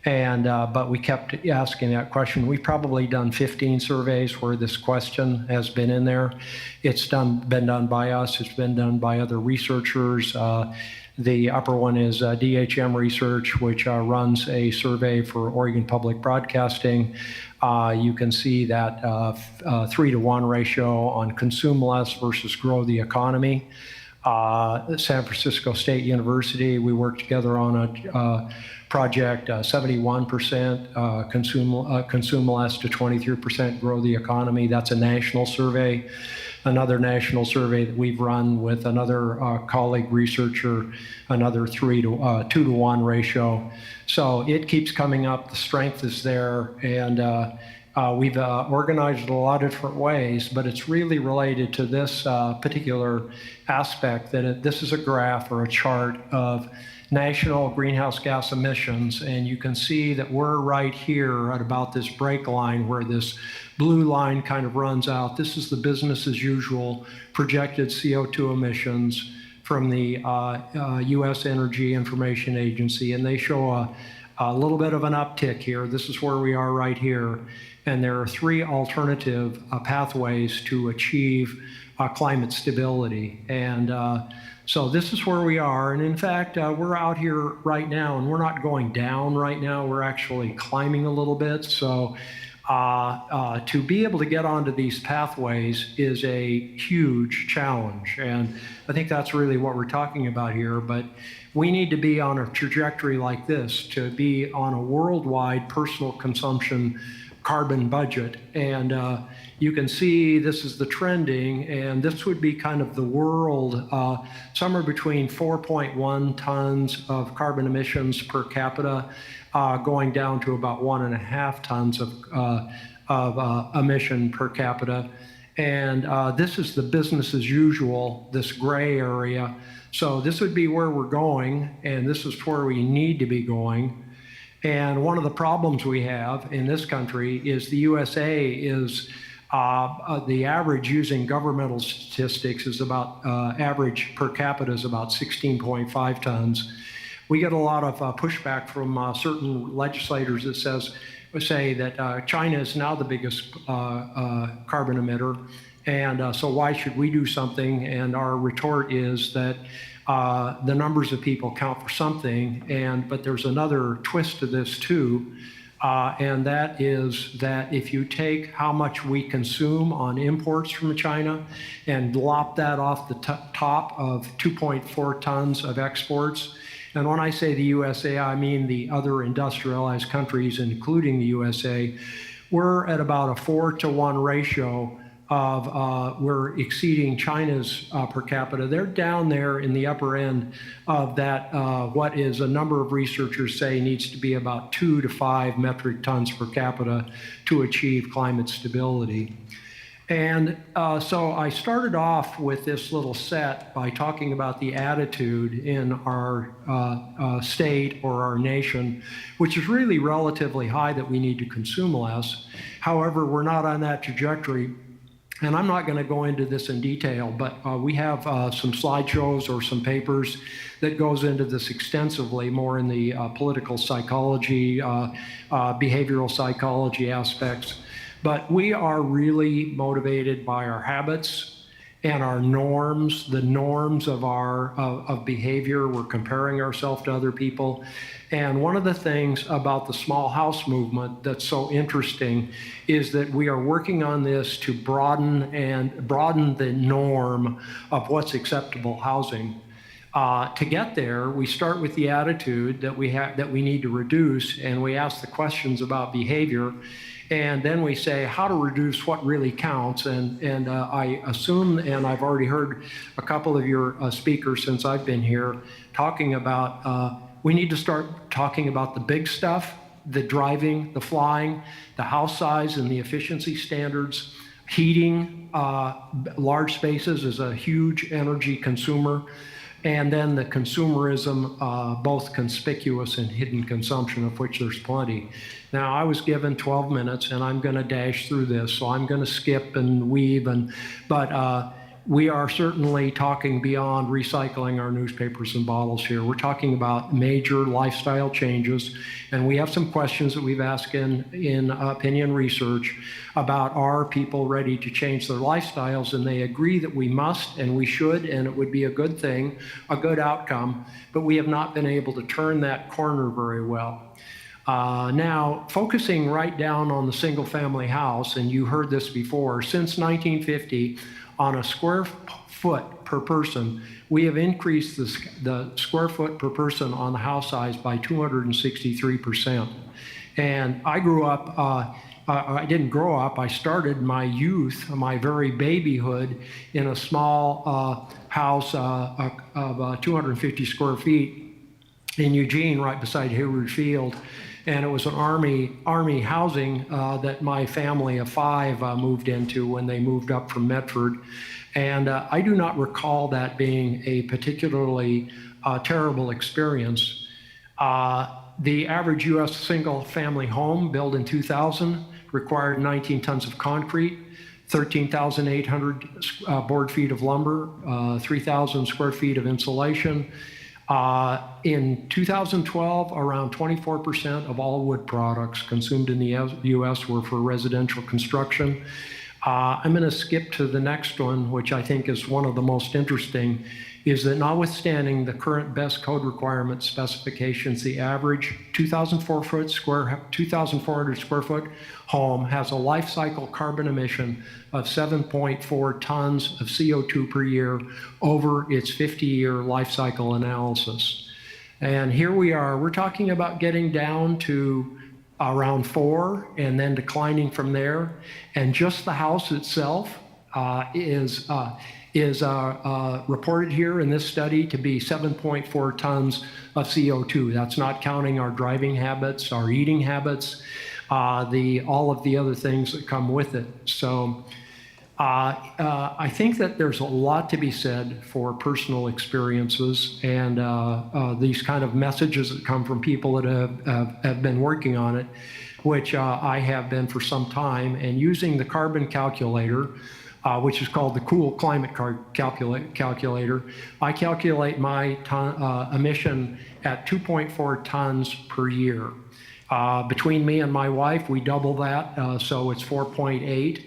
And but we kept asking that question. We've probably done 15 surveys where this question has been in there. It's been done by us. It's been done by other researchers. The upper one is DHM Research, which runs a survey for Oregon Public Broadcasting. You can see that 3-to-1 ratio on consume less versus grow the economy. San Francisco State University, we worked together on a project, 71% consume less to 23% grow the economy. That's a national survey. Another national survey that we've run with another colleague researcher, another 2-to-1 ratio. So it keeps coming up, the strength is there, and we've organized it a lot of different ways, but it's really related to this particular aspect, that this is a graph or a chart of national greenhouse gas emissions, and you can see that we're right here at about this break line where this blue line kind of runs out. This is the business as usual projected CO2 emissions from the U.S. Energy Information Agency, and they show a little bit of an uptick here. This is where we are right here, and there are 3 alternative pathways to achieve climate stability. And so this is where we are, and in fact, we're out here right now, and we're not going down right now, we're actually climbing a little bit. So to be able to get onto these pathways is a huge challenge, and I think that's really what we're talking about here. But we need to be on a trajectory like this to be on a worldwide personal consumption carbon budget. And you can see this is the trending, and this would be kind of the world, somewhere between 4.1 tons of carbon emissions per capita, going down to about 1.5 tons of emission per capita. And this is the business as usual, this gray area. So this would be where we're going, and this is where we need to be going. And one of the problems we have in this country is the USA is, the average using governmental statistics is about, average per capita is about 16.5 tons. We get a lot of pushback from certain legislators that say that China is now the biggest carbon emitter, and so why should we do something? And our retort is that the numbers of people count for something, but there's another twist to this too, and that is that if you take how much we consume on imports from China and lop that off the top of 2.4 tons of exports, and when I say the USA, I mean the other industrialized countries, including the USA, we're at about a 4-to-1 ratio of, we're exceeding China's per capita. They're down there in the upper end of that, what is a number of researchers say needs to be about 2 to 5 metric tons per capita to achieve climate stability. And so I started off with this little set by talking about the attitude in our state or our nation, which is really relatively high, that we need to consume less. However, we're not on that trajectory. And I'm not going to go into this in detail, but we have some slideshows or some papers that goes into this extensively, more in the political psychology, behavioral psychology aspects. But we are really motivated by our habits and our norms, the norms of our of behavior. We're comparing ourselves to other people. And one of the things about the small house movement that's so interesting is that we are working on this to broaden the norm of what's acceptable housing. To get there, we start with the attitude that we need to reduce, and we ask the questions about behavior. And then we say how to reduce what really counts. And I assume, and I've already heard a couple of your speakers since I've been here talking about, we need to start talking about the big stuff, the driving, the flying, the house size and the efficiency standards. Heating large spaces is a huge energy consumer. And then the consumerism, both conspicuous and hidden consumption, of which there's plenty. Now, I was given 12 minutes, and I'm going to dash through this, so I'm going to skip and weave. But we are certainly talking beyond recycling our newspapers and bottles here. We're talking about major lifestyle changes, and we have some questions that we've asked in opinion research about are people ready to change their lifestyles, and they agree that we must and we should, and it would be a good thing, a good outcome, but we have not been able to turn that corner very well. Now, focusing right down on the single family house, and you heard this before, since 1950, on a square foot per person, we have increased the square foot per person on the house size by 263%. And I grew up, I didn't grow up, I started my youth, my very babyhood, in a small house of 250 square feet in Eugene, right beside Hayward Field. And it was an army housing that my family of 5 moved into when they moved up from Medford. And I do not recall that being a particularly terrible experience. The average U.S. single-family home built in 2000 required 19 tons of concrete, 13,800 board feet of lumber, 3,000 square feet of insulation. In 2012, around 24% of all wood products consumed in the U.S. were for residential construction. I'm going to skip to the next one, which I think is one of the most interesting, is that notwithstanding the current best code requirement specifications, the average 2,400 square foot home has a life cycle carbon emission of 7.4 tons of CO2 per year over its 50-year life cycle analysis. And here we are, we're talking about getting down to around 4 and then declining from there. And just the house itself is reported here in this study to be 7.4 tons of CO2. That's not counting our driving habits, our eating habits, all of the other things that come with it. So I think that there's a lot to be said for personal experiences and these kind of messages that come from people that have been working on it, which I have been for some time, and using the carbon calculator, which is called the Cool Climate Calculator. I calculate my emission at 2.4 tons per year. Between me and my wife, we double that, so it's 4.8.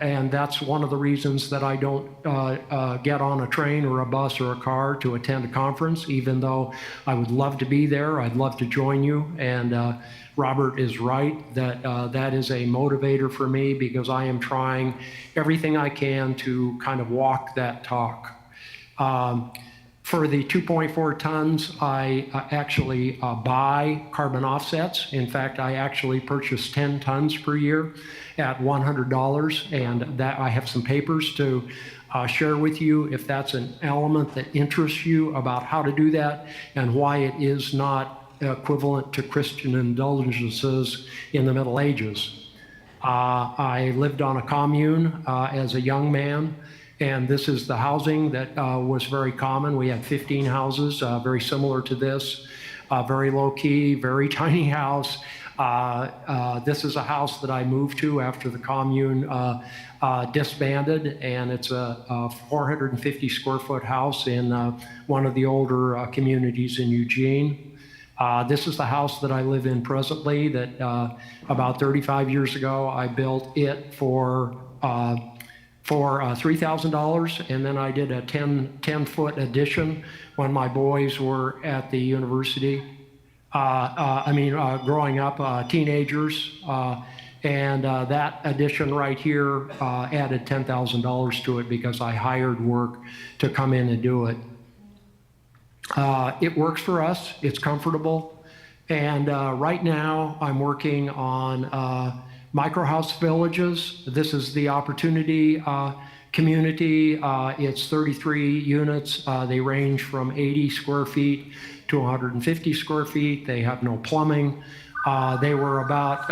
And that's one of the reasons that I don't get on a train or a bus or a car to attend a conference, even though I would love to be there. I'd love to join you. And Robert is right that that is a motivator for me, because I am trying everything I can to kind of walk that talk. For the 2.4 tons, I actually buy carbon offsets. In fact, I actually purchase 10 tons per year at $100, and that I have some papers to share with you if that's an element that interests you about how to do that and why it is not equivalent to Christian indulgences in the Middle Ages. I lived on a commune as a young man, and this is the housing that was very common. We had 15 houses, very similar to this, very low key, very tiny house. This is a house that I moved to after the commune disbanded, and it's a 450 square foot house in one of the older communities in Eugene. This is the house that I live in presently that about 35 years ago I built it for $3,000, and then I did a 10-foot addition when my boys were at the university. Growing up, teenagers, and that addition right here added $10,000 to it because I hired work to come in and do it. It works for us, it's comfortable, and right now I'm working on microhouse villages. This is the Opportunity community. It's 33 units. They range from 80 square feet to 150 square feet. They have no plumbing. They were about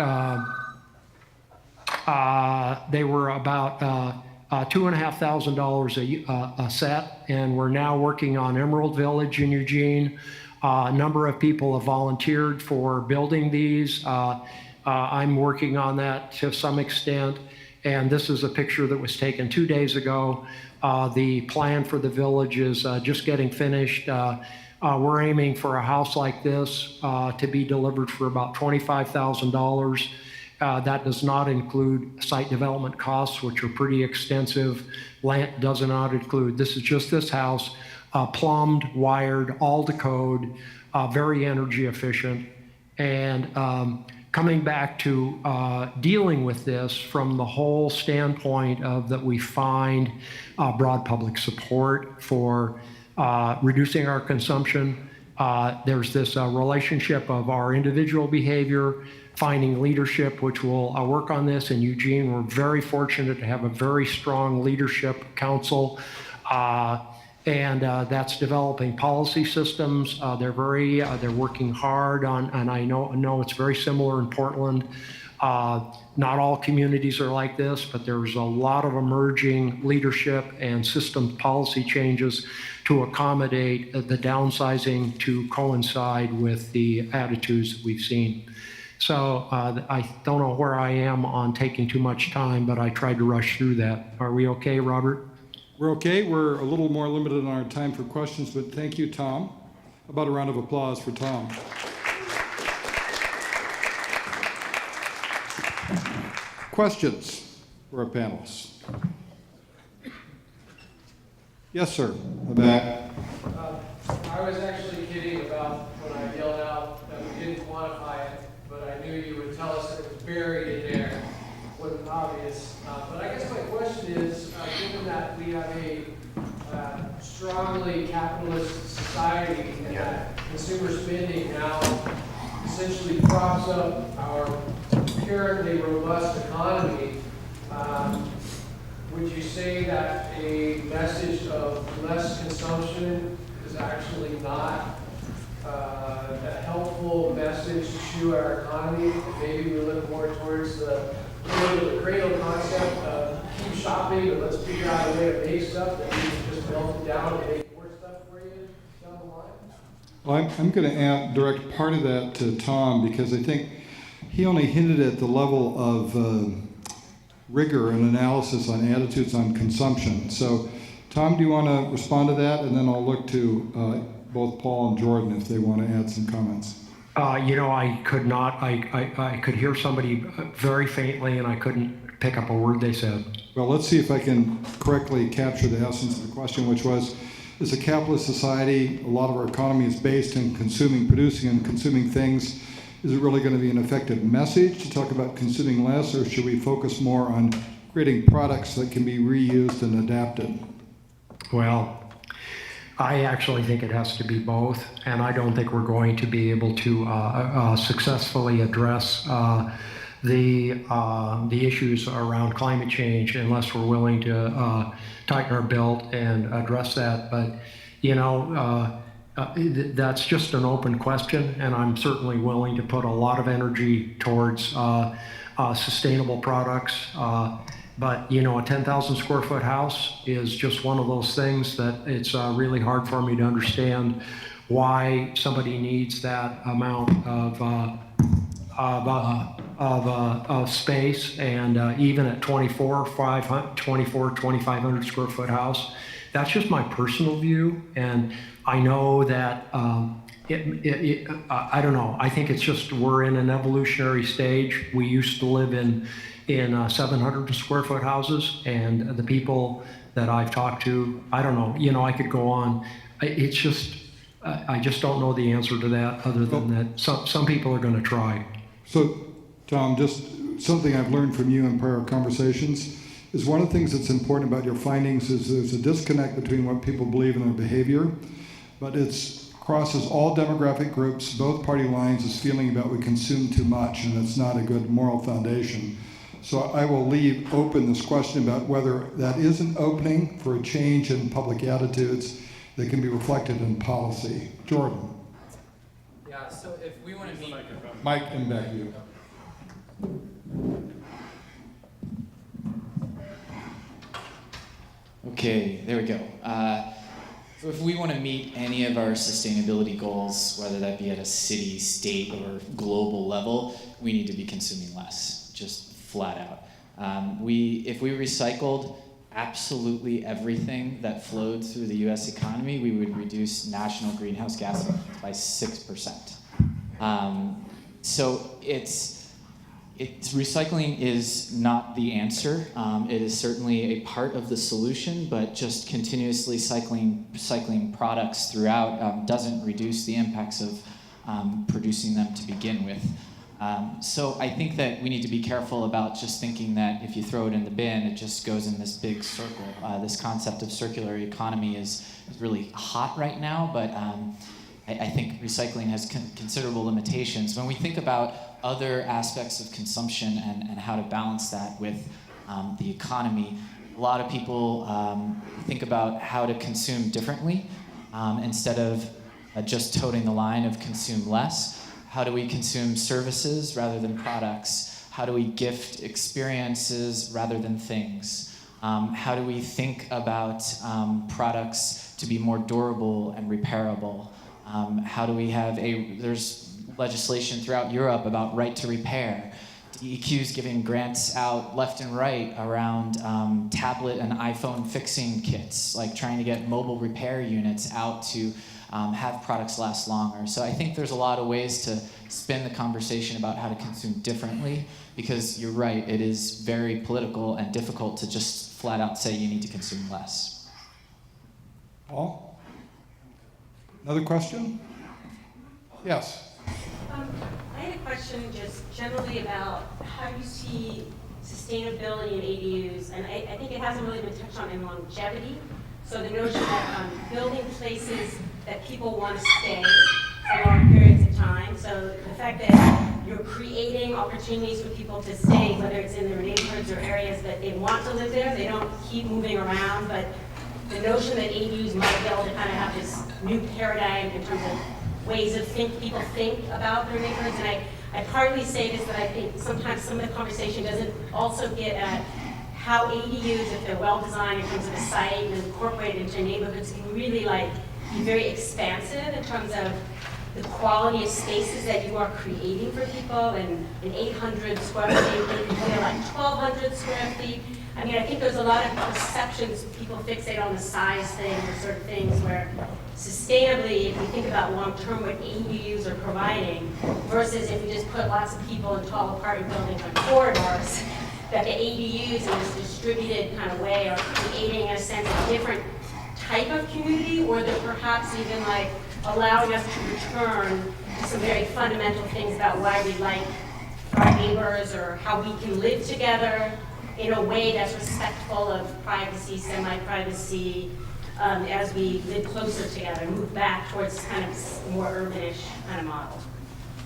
$2,500 a set, and we're now working on Emerald Village in Eugene. A number of people have volunteered for building these. I'm working on that to some extent. And this is a picture that was taken 2 days ago. The plan for the village is just getting finished. We're aiming for a house like this to be delivered for about $25,000. That does not include site development costs, which are pretty extensive. Land does not include. This is just this house, plumbed, wired, all to code, very energy efficient. And coming back to dealing with this from the whole standpoint of that we find broad public support for reducing our consumption. There's this relationship of our individual behavior, finding leadership, which will work on this. In Eugene, we're very fortunate to have a very strong leadership council. And that's developing policy systems. They're working hard on, and I know it's very similar in Portland. Not all communities are like this, but there's a lot of emerging leadership and system policy changes to accommodate the downsizing to coincide with the attitudes that we've seen. So I don't know where I am on taking too much time, but I tried to rush through that. Are we okay, Robert? We're okay. We're a little more limited on our time for questions, but thank you, Tom. How about a round of applause for Tom? Questions for our panelists? Yes, sir. The back. I was actually kidding about when I yelled out that we didn't quantify it, but I knew you would tell us that it was buried in there. Wasn't obvious. But I guess my question is, given that we have a strongly capitalist society and that consumer spending now essentially props up our currently robust economy, would you say that a message of less consumption is actually not a helpful message to our economy? Maybe we look more towards the cradle concept of keep shopping, but let's figure out a way to make stuff that we can just melt it down and make more stuff for you down the line. Well, I'm going to direct part of that to Tom because I think he only hinted at the level of rigor and analysis on attitudes on consumption. So, Tom, do you want to respond to that? And then I'll look to both Paul and Jordan if they want to add some comments. I could not. I could hear somebody very faintly, and I couldn't pick up a word they said. Well, let's see if I can correctly capture the essence of the question, which was, as a capitalist society, a lot of our economy is based in producing and consuming things. Is it really going to be an effective message to talk about consuming less, or should we focus more on creating products that can be reused and adapted? Well, I actually think it has to be both, and I don't think we're going to be able to successfully address the issues around climate change unless we're willing to tighten our belt and address that. But that's just an open question, and I'm certainly willing to put a lot of energy towards sustainable products. But a 10,000 square foot house is just one of those things that it's really hard for me to understand why somebody needs that amount of space. And even at 2,500 square foot house, that's just my personal view. And I know that I don't know. I think it's just we're in an evolutionary stage. We used to live in 700 square foot houses, and the people that I've talked to, I don't know, I could go on. It's just, I just don't know the answer to that other than that some people are going to try. So, Tom, just something I've learned from you in prior conversations is one of the things that's important about your findings is there's a disconnect between what people believe in their behavior, but it crosses all demographic groups, both party lines, is feeling about we consume too much, and it's not a good moral foundation. So I will leave open this question about whether that is an opening for a change in public attitudes that can be reflected in policy. Jordan. Yeah, so if we want to meet... Mike, and back to you. Okay, there we go. So if we want to meet any of our sustainability goals, whether that be at a city, state, or global level, we need to be consuming less, just flat out. If we recycled absolutely everything that flowed through the U.S. economy, we would reduce national greenhouse gas emissions by 6%. So recycling is not the answer. It is certainly a part of the solution, but just continuously cycling products throughout doesn't reduce the impacts of producing them to begin with. So I think that we need to be careful about just thinking that if you throw it in the bin, it just goes in this big circle. This concept of circular economy is really hot right now, but I think recycling has considerable limitations. When we think about other aspects of consumption and how to balance that with the economy, a lot of people think about how to consume differently instead of just toting the line of consume less. How do we consume services rather than products? How do we gift experiences rather than things? How do we think about products to be more durable and repairable? How do we have there's legislation throughout Europe about right to repair. DEQ's giving grants out left and right around tablet and iPhone fixing kits, like trying to get mobile repair units out to have products last longer. So I think there's a lot of ways to spin the conversation about how to consume differently, because you're right, it is very political and difficult to just flat out say you need to consume less. Paul? Another question? Yes. I had a question just generally about how you see sustainability in ADUs, and I think it hasn't really been touched on in longevity. So the notion that building places that people want to stay for long periods of time. So the fact that you're creating opportunities for people to stay, whether it's in their neighborhoods or areas that they want to live there, they don't keep moving around, but the notion that ADUs might be able to kind of have this new paradigm in terms of ways of people think about their neighborhoods. And I partly say this, that I think sometimes some of the conversation doesn't also get at how ADUs, if they're well designed in terms of a site and incorporated into neighborhoods, can really be very expansive in terms of the quality of spaces that you are creating for people. And an 800 square feet, they can play like 1,200 square feet. I mean, I think there's a lot of perceptions, people fixate on the size thing or certain things, where sustainably, if you think about long-term what ADUs are providing, versus if you just put lots of people in tall apartment buildings on corridors, that the ADUs in this distributed kind of way are creating a sense of different type of community, or they're perhaps even allowing us to return to some very fundamental things about why we like our neighbors, or how we can live together in a way that's respectful of privacy, semi-privacy, as we live closer together, move back towards kind of more urbanish kind of model.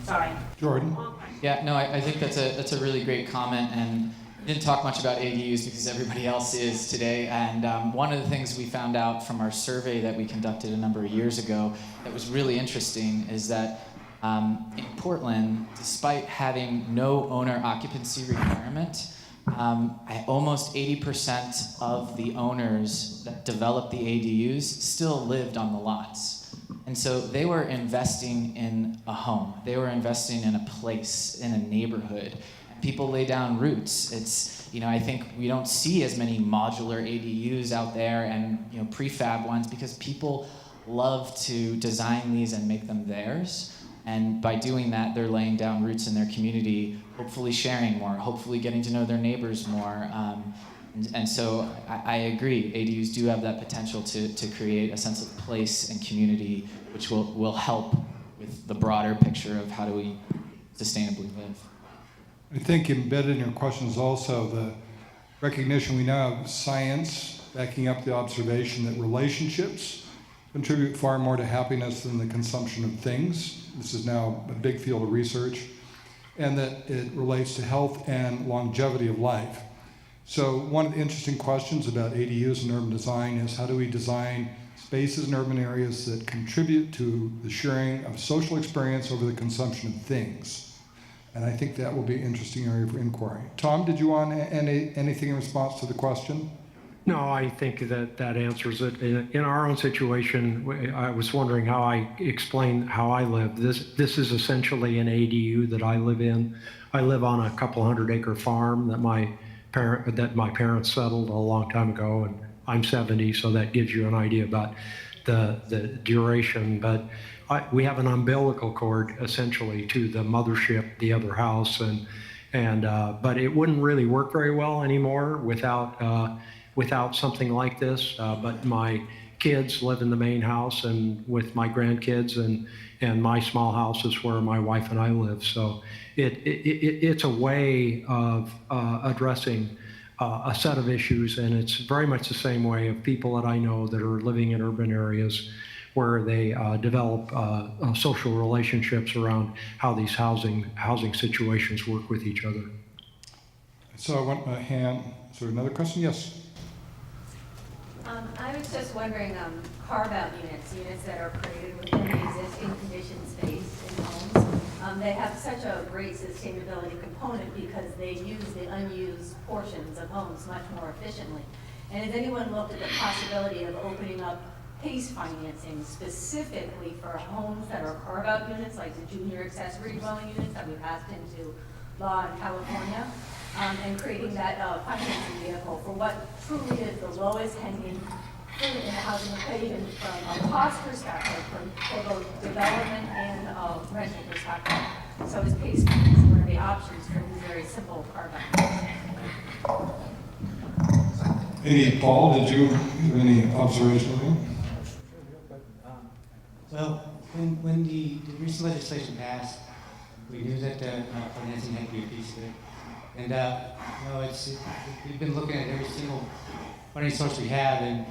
Sorry. Jordan? Yeah, no, I think that's a really great comment, and I didn't talk much about ADUs because everybody else is today. And one of the things we found out from our survey that we conducted a number of years ago that was really interesting is that in Portland, despite having no owner occupancy requirement, almost 80% of the owners that developed the ADUs still lived on the lots. And so they were investing in a home. They were investing in a place, in a neighborhood. And people lay down roots. It's, I think we don't see as many modular ADUs out there and, prefab ones, because people love to design these and make them theirs. And by doing that, they're laying down roots in their community, hopefully sharing more, hopefully getting to know their neighbors more. And so I agree, ADUs do have that potential to create a sense of place and community, which will help with the broader picture of how do we sustainably live. I think embedded in your question is also the recognition we now have science backing up the observation that relationships contribute far more to happiness than the consumption of things. This is now a big field of research, and that it relates to health and longevity of life. So one of the interesting questions about ADUs and urban design is how do we design spaces in urban areas that contribute to the sharing of social experience over the consumption of things? And I think that will be an interesting area for inquiry. Tom, did you want anything in response to the question? No, I think that answers it. In our own situation, I was wondering how I explain how I live. This is essentially an ADU that I live in. I live on a couple 100-acre farm that my that my parents settled a long time ago, and I'm 70, so that gives you an idea about the duration. But we have an umbilical cord essentially to the mothership, the other house, but it wouldn't really work very well anymore without something like this. But my kids live in the main house and with my grandkids, and my small house is where my wife and I live. So it's a way of addressing a set of issues, and it's very much the same way of people that I know that are living in urban areas where they develop social relationships around how these housing situations work with each other. So I want a hand. Is there another question? Yes. I was just wondering, carve-out units that are created within the existing conditioned space in homes, they have such a great sustainability component because they use the unused portions of homes much more efficiently. And has anyone looked at the possibility of opening up PACE financing specifically for homes that are carve-out units, like the junior accessory dwelling units that we passed into law in California, and creating that financing vehicle for what truly is the lowest hanging fruit in the housing equation from a cost perspective, for both development and rental perspective. So is PACE financing one of the options for these very simple carve-outs? Paul, did you have any observations? Well, when the recent legislation passed, we knew that financing had to be a piece of it. And we've been looking at every single funding source we have, and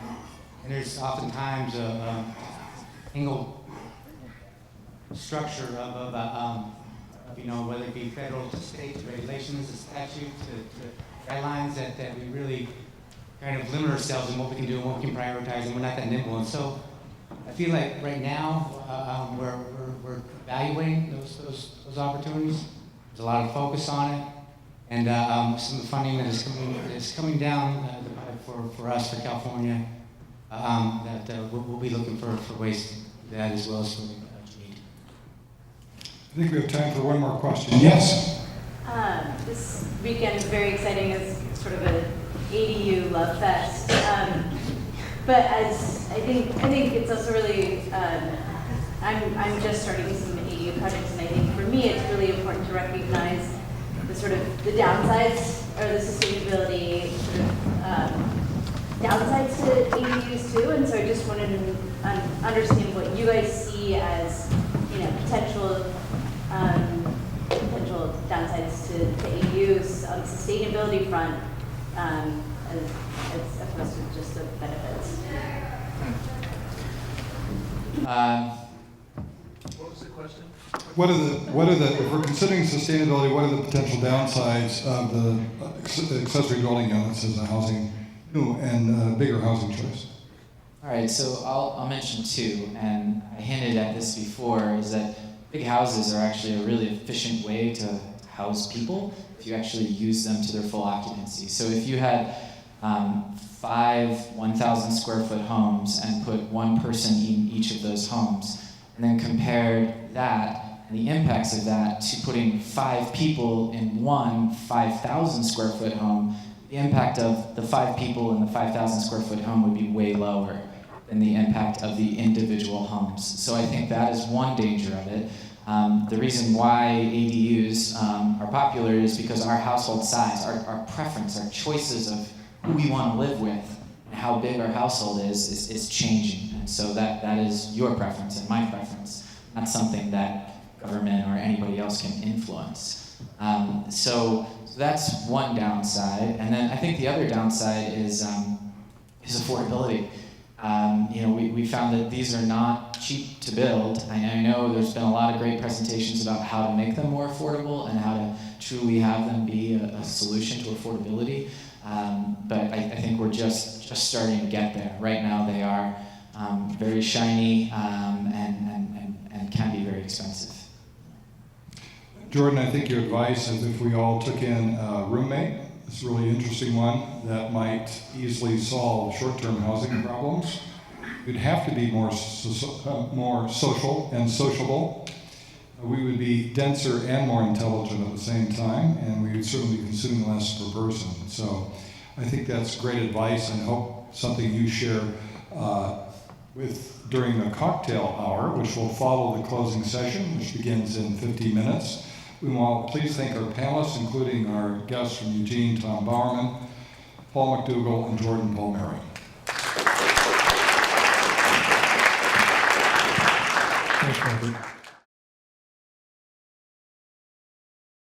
there's oftentimes a single structure of whether it be federal to state regulations, the statute, to guidelines that we really kind of limit ourselves in what we can do and what we can prioritize, and we're not that nimble. And so I feel like right now we're evaluating those opportunities. There's a lot of focus on it, and some of the funding that is coming down for us for California. We'll be looking for ways to do that as well as for what you need. I think we have time for one more question. Yes. This weekend is very exciting as sort of an ADU love fest. But as I think it's also really, I'm just starting some ADU projects, and I think for me it's really important to recognize the sort of the downsides or the sustainability sort of downsides to ADUs too. And so I just wanted to understand what you guys see as potential downsides to ADUs on the sustainability front. As opposed to just the benefits. What was the question? What are the if we're considering sustainability, what are the potential downsides of the accessory dwelling units as a housing new and bigger housing choice? All right, so I'll mention two, and I hinted at this before, is that big houses are actually a really efficient way to house people if you actually use them to their full occupancy. So if you had 5 1,000 square foot homes and put one person in each of those homes, and then compared that and the impacts of that to putting 5 people in one 5,000 square foot home, the impact of the 5 people in the 5,000 square foot home would be way lower than the impact of the individual homes. So I think that is one danger of it. The reason why ADUs are popular is because our household size, our preference, our choices of who we want to live with and how big our household is changing. And so that is your preference and my preference, not something that government or anybody else can influence. So that's one downside. And then I think the other downside is affordability. We found that these are not cheap to build. I know there's been a lot of great presentations about how to make them more affordable and how to truly have them be a solution to affordability. But I think we're just starting to get there. Right now they are very shiny and can be very expensive. Jordan, I think your advice is if we all took in a roommate, it's a really interesting one that might easily solve short-term housing problems. You'd have to be more social and sociable. we would be denser and more intelligent at the same time, and we would certainly be consuming less per person. So I think that's great advice, and hope something you share during the cocktail hour, which will follow the closing session, which begins in 15 minutes. We want to please thank our panelists, including our guests from Eugene, Tom Bowerman, Paul McDougall, and Jordan Palmieri. Thanks, Robert.